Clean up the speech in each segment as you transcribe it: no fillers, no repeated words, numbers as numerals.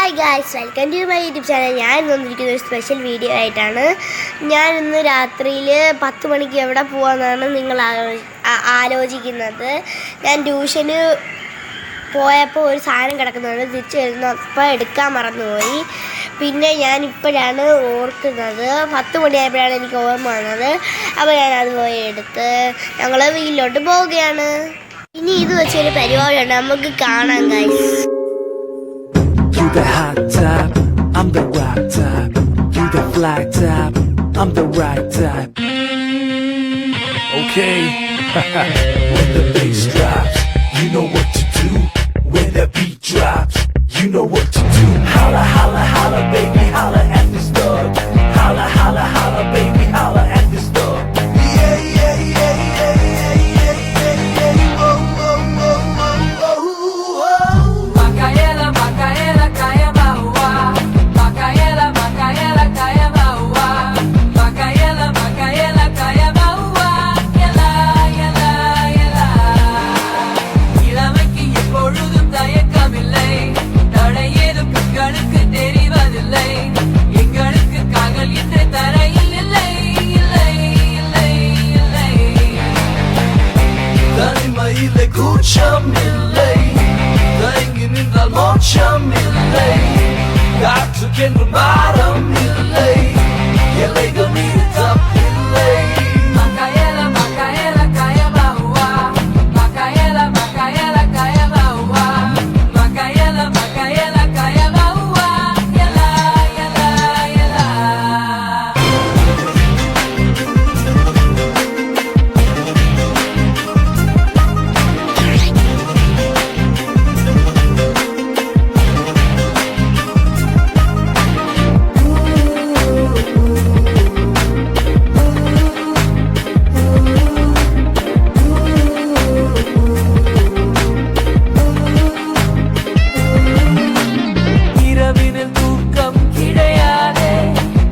Hi guys, welcome to my YouTube channel. ഞാൻ വന്നിരിക്കുന്ന ഒരു സ്പെഷ്യൽ വീഡിയോ ആയിട്ടാണ്. ഞാൻ ഇന്ന് രാത്രിയിൽ 10 മണിക്ക് എവിടെ പോകാമെന്നാണ് നിങ്ങൾ ആലോചിക്കുന്നത്. ഞാൻ ട്യൂഷന് പോയപ്പോൾ ഒരു സാധനം കിടക്കുന്നുണ്ട്, തിരിച്ചു വരുന്നപ്പോൾ എടുക്കാൻ മറന്നുപോയി. പിന്നെ ഞാനിപ്പോഴാണ് ഓർക്കുന്നത്, 10 മണിയായപ്പോഴാണ് എനിക്ക് ഓർമ്മ വന്നത്. അപ്പോൾ ഞാനത് പോയി എടുത്ത് ഞങ്ങൾ വീട്ടിലോട്ട് പോവുകയാണ്. ഇനി ഇത് വെച്ചൊരു പരിപാടിയുണ്ട്, നമുക്ക് കാണാം guys. You the hot type, I'm the rock type. You the fly type, I'm the right type. Okay. When the bass drops, you know what to do. When the beat drops, you know what to do. Holla, holla, holla, baby, holla at this dog. Holla, holla, holla, baby, holla at this dog. Yeah, yeah, yeah, yeah, yeah, yeah, yeah, yeah. Whoa, whoa, whoa, whoa, whoa, whoa. Macaela, Macaela, kaya bawa. Macaela, Macaela, kaya bawa. Macaela, Macaela, kaya bawa. Yela, yela, yela. இளமைக்கு எப்பொழுதும் தயக்கமில்லை, தடை ஏதும் கண்களுக்கு தெரிவதில்லை. எங்களுக்கு காதல் என்ற தரையில் இல்லை, இல்லை, இல்லை, இல்லை. தனிமையிலே கூச்சம் இல்லை, தயங்கி நின்றால் மோட்சம் இல்லை. காற்றுக்கென்று பாரம் இல்லை, எல்லைகள் மீது தப்பில்லை. Macaela, Macaela, kaya bawa. Macaela, Macaela, kaya bawa. Macaela, Macaela, kaya bawa. Yela, yela, yela. இரவினில் தூக்கம் கிடையாதே,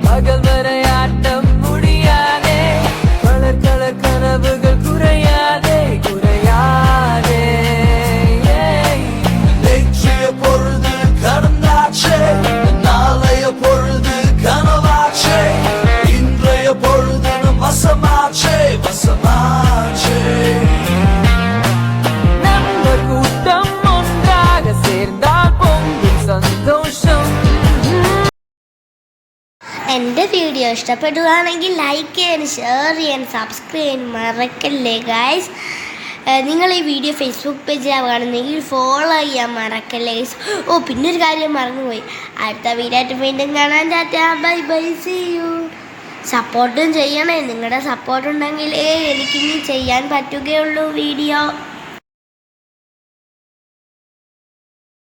பகல் வரை ஆட்டம் முடியாதே. கலர் கலர் கனவுகள் குறையாதே, குறையாதே. நேற்றைய பொழுது கடந்தாச்சே, நாளைய பொழுது கனவாச்சே. இன்றைய பொழுது நம் வசமாச்சே, வசமாச்சே. நம்ம கூட்டம் ஒன்றாக சேர்ந்தால் பொங்கும் சந்தோஷம். എൻ്റെ വീഡിയോ ഇഷ്ടപ്പെടുകയാണെങ്കിൽ ലൈക്ക് ചെയ്യാൻ, ഷെയർ ചെയ്യാൻ, സബ്സ്ക്രൈബ് ചെയ്യാൻ മറക്കല്ലേ ഗായ്സ്. നിങ്ങൾ ഈ വീഡിയോ ഫേസ്ബുക്ക് പേജിലാണ് കാണുന്നെങ്കിൽ ഫോളോ ചെയ്യാൻ മറക്കല്ലേ ഗൈസ്. പിന്നൊരു കാര്യം മറന്നുപോയി, അടുത്ത വീഡിയോ ആയിട്ട് വീണ്ടും കാണാൻ. Tata, bye bye, see you. സപ്പോർട്ടും ചെയ്യണേ, നിങ്ങളുടെ സപ്പോർട്ട് ഉണ്ടെങ്കിലേ എനിക്കിനി ചെയ്യാൻ പറ്റുകയുള്ളൂ വീഡിയോ.